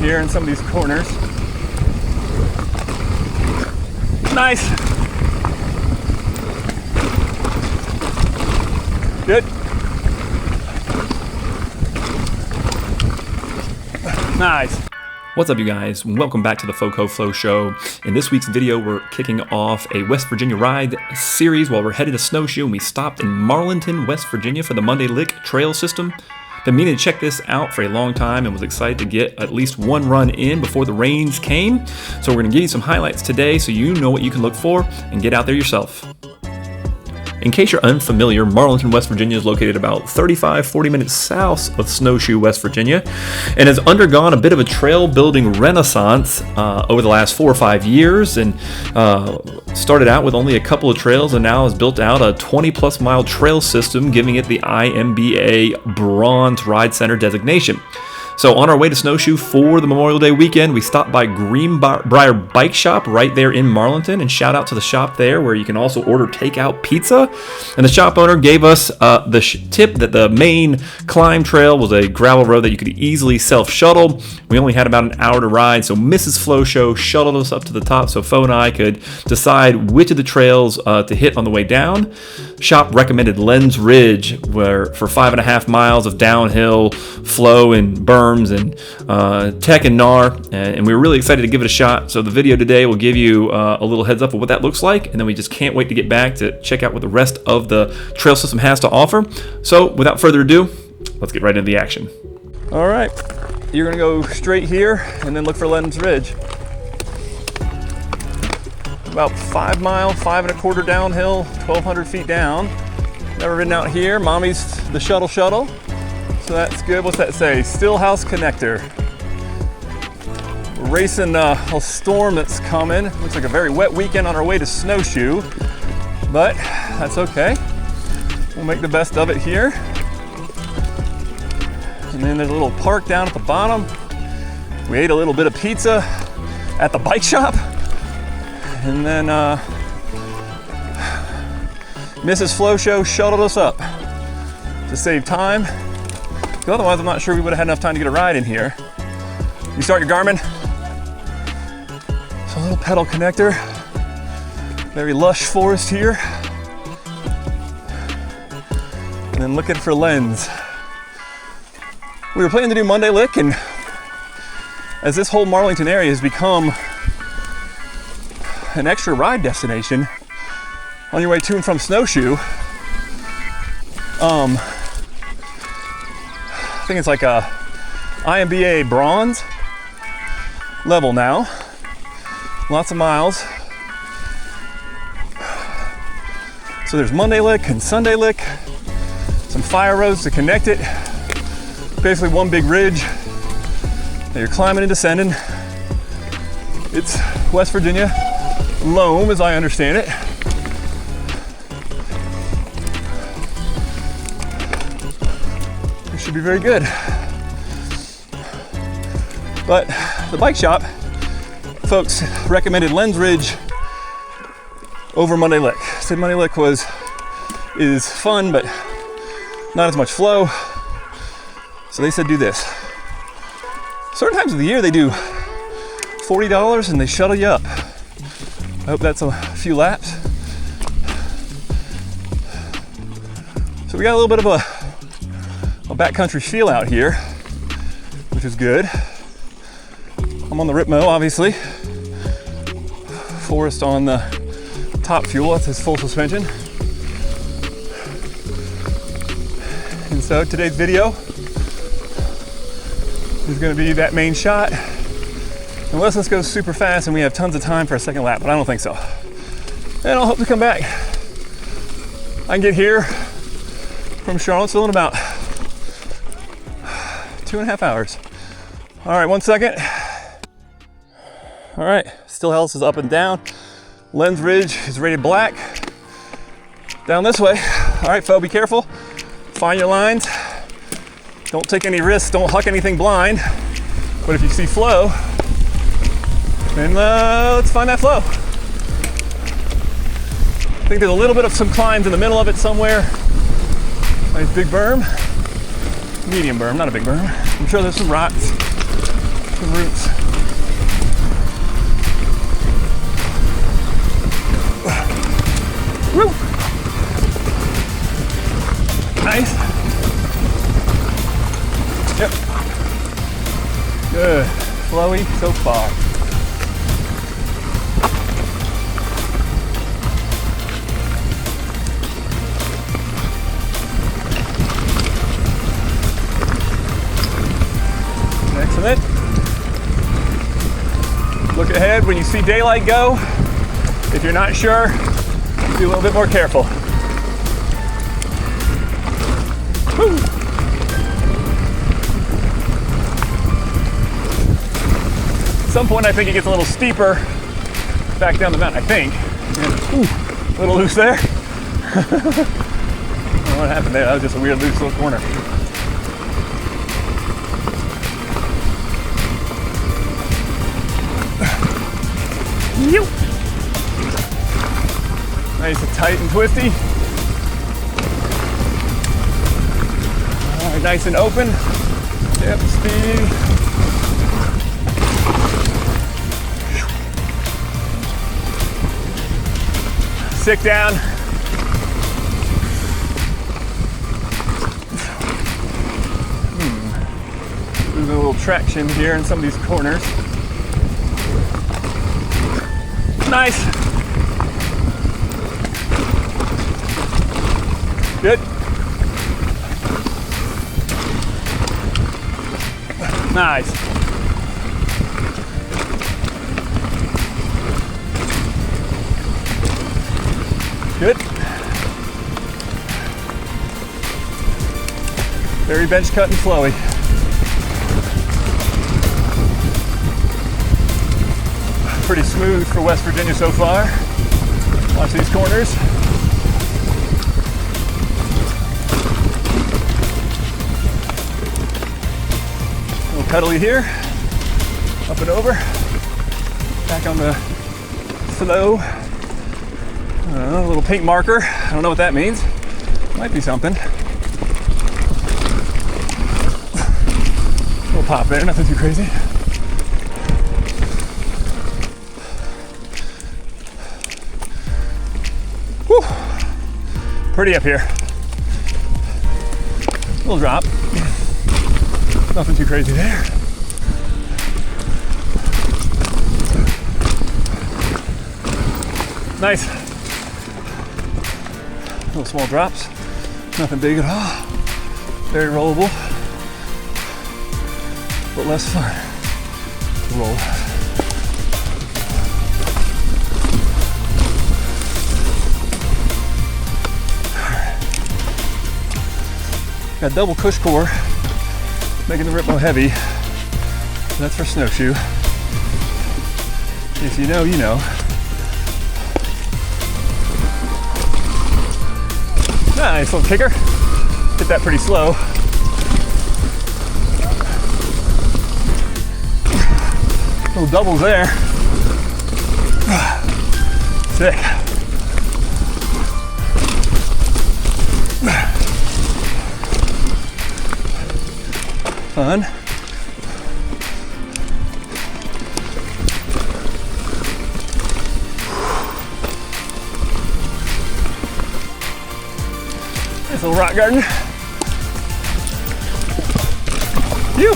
here in some of these corners. Nice. Good. Nice. What's up, you guys? Welcome back to the FoCo Flow Show. In this week's video, we're kicking off a West Virginia ride series while we're headed to Snowshoe, and we stopped in Marlinton, West Virginia for the Monday Lick Trail System. Been meaning to check this out for a long time and was excited to get at least one run in before the rains came. So we're going to give you some highlights today so you know what you can look for and get out there yourself. In case you're unfamiliar, Marlinton, West Virginia is located about 35-40 minutes south of Snowshoe, West Virginia, and has undergone a bit of a trail building renaissance over the last 4 or 5 years, and started out with only a couple of trails and now has built out a 20-plus mile trail system, giving it the IMBA Bronze Ride Center designation. So on our way to Snowshoe for the Memorial Day weekend, we stopped by Greenbrier Bike Shop right there in Marlinton, and shout out to the shop there where you can also order takeout pizza. And the shop owner gave us the tip that the main climb trail was a gravel road that you could easily self-shuttle. We only had about an hour to ride, so Mrs. Flow Show shuttled us up to the top so Fo and I could decide which of the trails to hit on the way down. Shop recommended Lens Ridge, where for 5.5 miles of downhill flow and berms and tech and gnar, and we were really excited to give it a shot. So the video today will give you a little heads up of what that looks like, and then we just can't wait to get back to check out what the rest of the trail system has to offer. So without further ado, let's get right into the action. All right, you're gonna go straight here and then look for Lens Ridge. About 5 mile, 5.25 downhill, 1,200 feet down. Never been out here. Mommy's the shuttle. So that's good. What's that say? Stillhouse connector. We're racing a storm that's coming. Looks like a very wet weekend on our way to Snowshoe, but that's okay. We'll make the best of it here. And then there's a little park down at the bottom. We ate a little bit of pizza at the bike shop. And then Mrs. Flow Show shuttled us up to save time. Otherwise, I'm not sure we would have had enough time to get a ride in here. You start your Garmin. So a little pedal connector. Very lush forest here. And then looking for Lens. We were planning to do Monday Lick, and as this whole Marlinton area has become an extra ride destination on your way to and from Snowshoe, I think it's like a IMBA Bronze level now. Lots of miles. So there's Monday Lick and Sunday Lick, some fire roads to connect it. Basically one big ridge that you're climbing and descending. It's West Virginia loam, as I understand it. It should be very good. But the bike shop folks recommended Lens Ridge over Monday Lick. Said Monday Lick is fun, but not as much flow. So they said do this. Certain times of the year they do $40 and they shuttle you up. I hope that's a few laps. So we got a little bit of a backcountry feel out here, which is good. I'm on the Ripmo, obviously. Forrest on the top fuel, that's his full suspension. And so today's video is gonna be that main shot. Unless this goes super fast and we have tons of time for a second lap, but I don't think so. And I'll hope to come back. I can get here from Charlottesville in about 2.5 hours. All right, 1 second. All right, Stillhouse is up and down. Lens Ridge is rated black. Down this way. All right, Fo, be careful. Find your lines. Don't take any risks, don't huck anything blind. But if you see flow, then let's find that flow. I think there's a little bit of some climbs in the middle of it somewhere. Nice big berm. Medium berm, not a big berm. I'm sure there's some rocks Some roots. Woo! Nice. Yep. Good. Flowy so far. Excellent. Look ahead when you see daylight go. If you're not sure, be a little bit more careful. Woo. At some point I think it gets a little steeper back down the mountain, I think. Ooh, a little loose there. I don't know what happened there, that was just a weird loose little corner. Yoop. Nice and tight and twisty. All right, nice and open. Yep, speed. Sick down. Losing a little traction here in some of these corners. Nice. Good. Nice. Good. Very bench cut and flowy. Pretty smooth for West Virginia so far. Watch these corners. A little pedally here, up and over, back on the flow. A little paint marker. I don't know what that means. Might be something. A little pop there, nothing too crazy. Whew. Pretty up here. Little drop. Nothing too crazy there. Nice. Little small drops. Nothing big at all. Very rollable. But less fun to roll. Got double cush core, making the Ripmo heavy. That's for snowshoe. If you know, you know. Nice little kicker. Hit that pretty slow. Little doubles there. Sick. Fun. Nice little rock garden. Phew.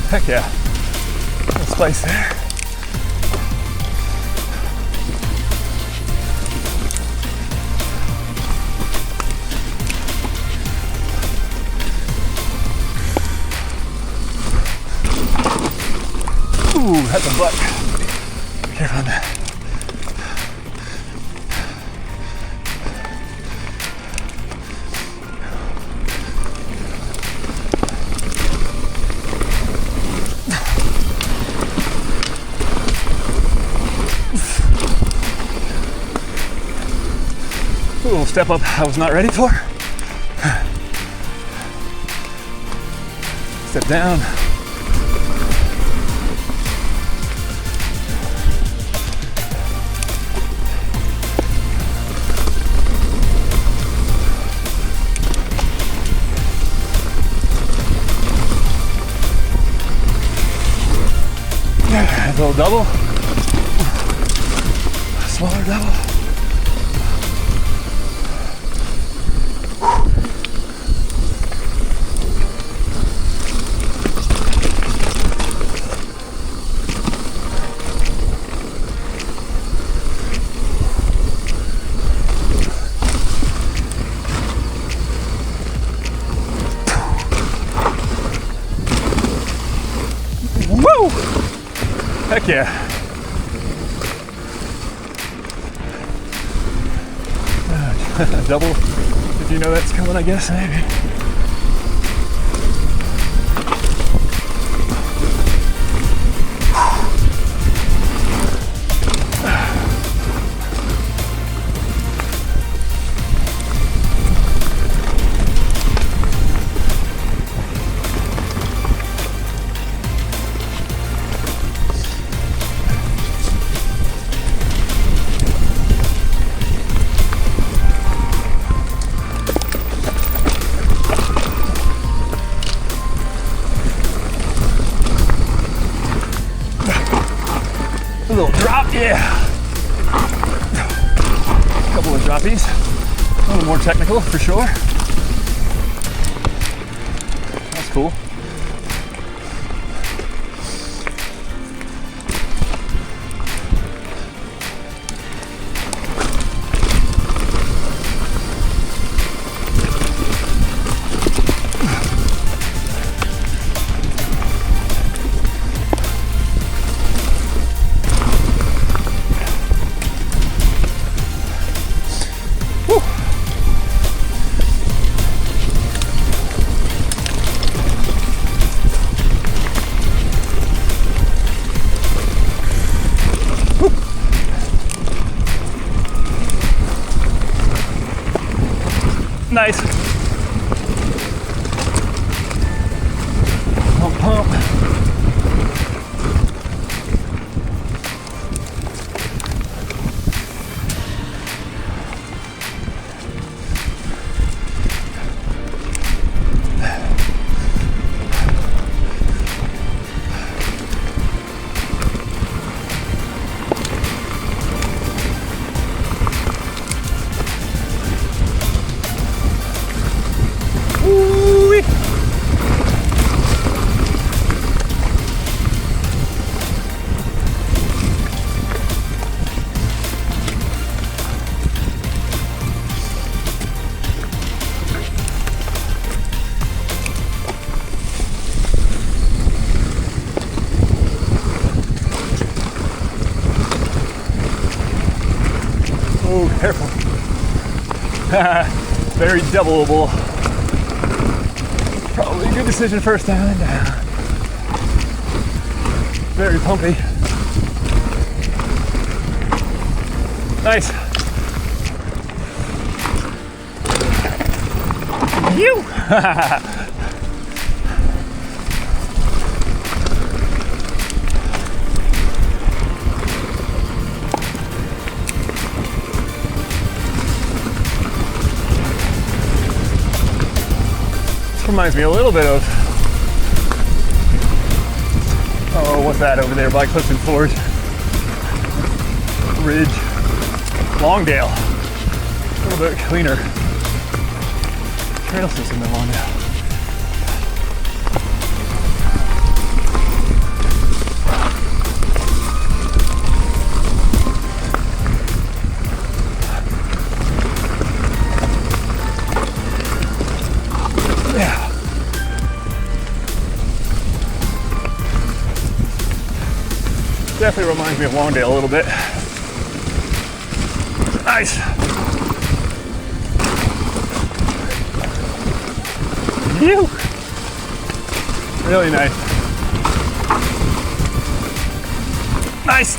Heck yeah. Little spice there. Ooh, that's a butt. Be careful on that. Ooh, a little step up I was not ready for. Step down. Nice little double. Smaller double. Woo! Heck yeah. Double, if you know that's coming, I guess, maybe. A little drop, yeah. A couple of droppies. A little more technical for sure. That's cool. Nice. Pump, pump. Oh, careful. Very doubleable. Probably a good decision first down and down. Very pumpy. Nice. You. Reminds me a little bit of, oh, what's that over there by Clifton Forge? Ridge, Longdale. A little bit cleaner trail system than Longdale. Definitely reminds me of Longdale a little bit. Nice. Phew. Really nice. Nice.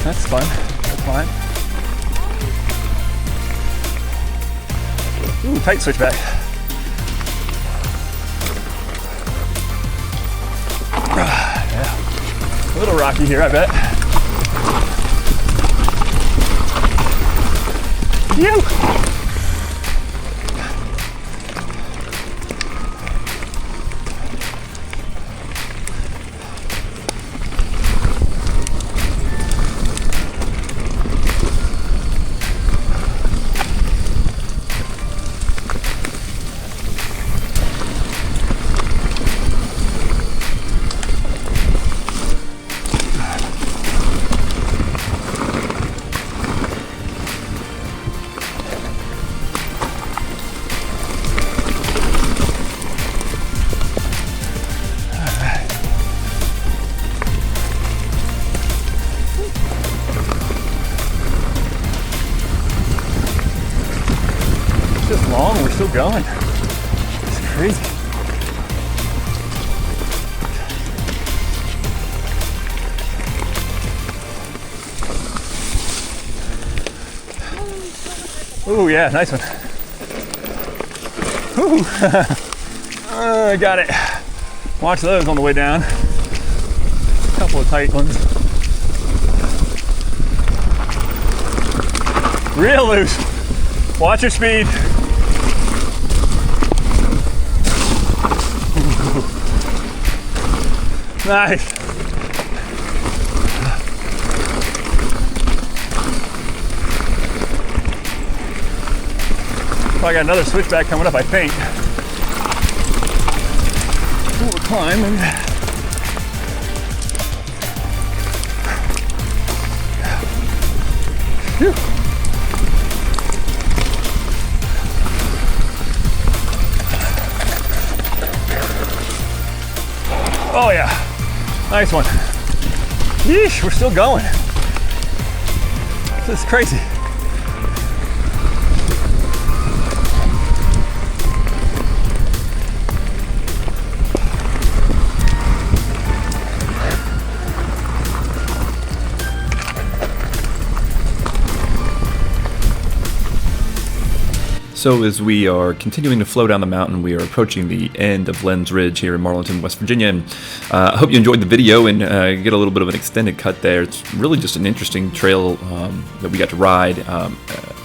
That's fun. That's fine. Ooh, tight switchback. A little rocky here, I bet. You. going. It's crazy. Ooh, yeah, nice one. Ooh. I got it. Watch those on the way down. A couple of tight ones. Real loose. Watch your speed. Nice. I got another switchback coming up, I think. Ooh, we're climbing. Phew. Oh yeah, nice one. Yeesh, we're still going. This is crazy. So as we are continuing to flow down the mountain, we are approaching the end of Lens Ridge here in Marlinton, West Virginia. And I hope you enjoyed the video and get a little bit of an extended cut there. It's really just an interesting trail that we got to ride.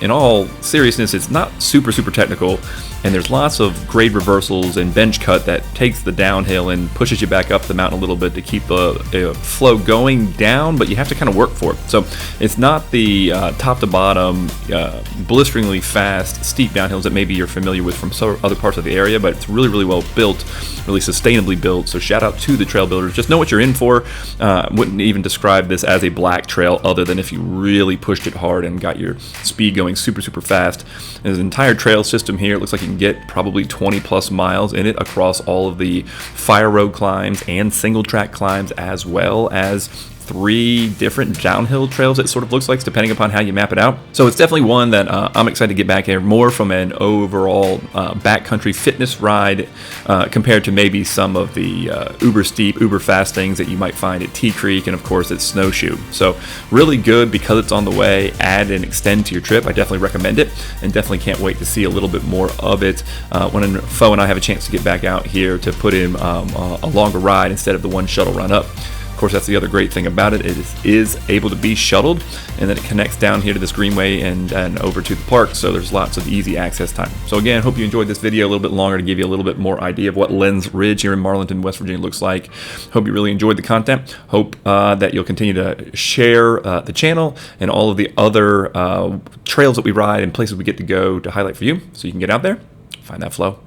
In all seriousness, it's not super technical, and there's lots of grade reversals and bench cut that takes the downhill and pushes you back up the mountain a little bit to keep the flow going down, but you have to kind of work for it. So it's not the top to bottom, blisteringly fast, steep downhills that maybe you're familiar with from other parts of the area, but it's really well built, really sustainably built. So shout out to the trail builders. Just know what you're in for. Wouldn't even describe this as a black trail other than if you really pushed it hard and got your speed going super fast. There's an entire trail system here. It looks like you can get probably 20 plus miles in it across all of the fire road climbs and single track climbs, as well as 3 different downhill trails, it sort of looks like, depending upon how you map it out. So it's definitely one that I'm excited to get back here more from an overall backcountry fitness ride compared to maybe some of the uber steep, uber fast things that you might find at Tea Creek and of course at Snowshoe. So really good because it's on the way. Add and extend to your trip. I definitely recommend it and definitely can't wait to see a little bit more of it when Fo and I have a chance to get back out here to put in a longer ride instead of the one shuttle run up. Of course, that's the other great thing about it. It is able to be shuttled, and then it connects down here to this greenway and over to the park, so there's lots of easy access time. So again, hope you enjoyed this video a little bit longer to give you a little bit more idea of what Lens Ridge here in Marlinton, West Virginia looks like. Hope you really enjoyed the content. Hope that you'll continue to share the channel and all of the other trails that we ride and places we get to go to highlight for you so you can get out there, find that flow.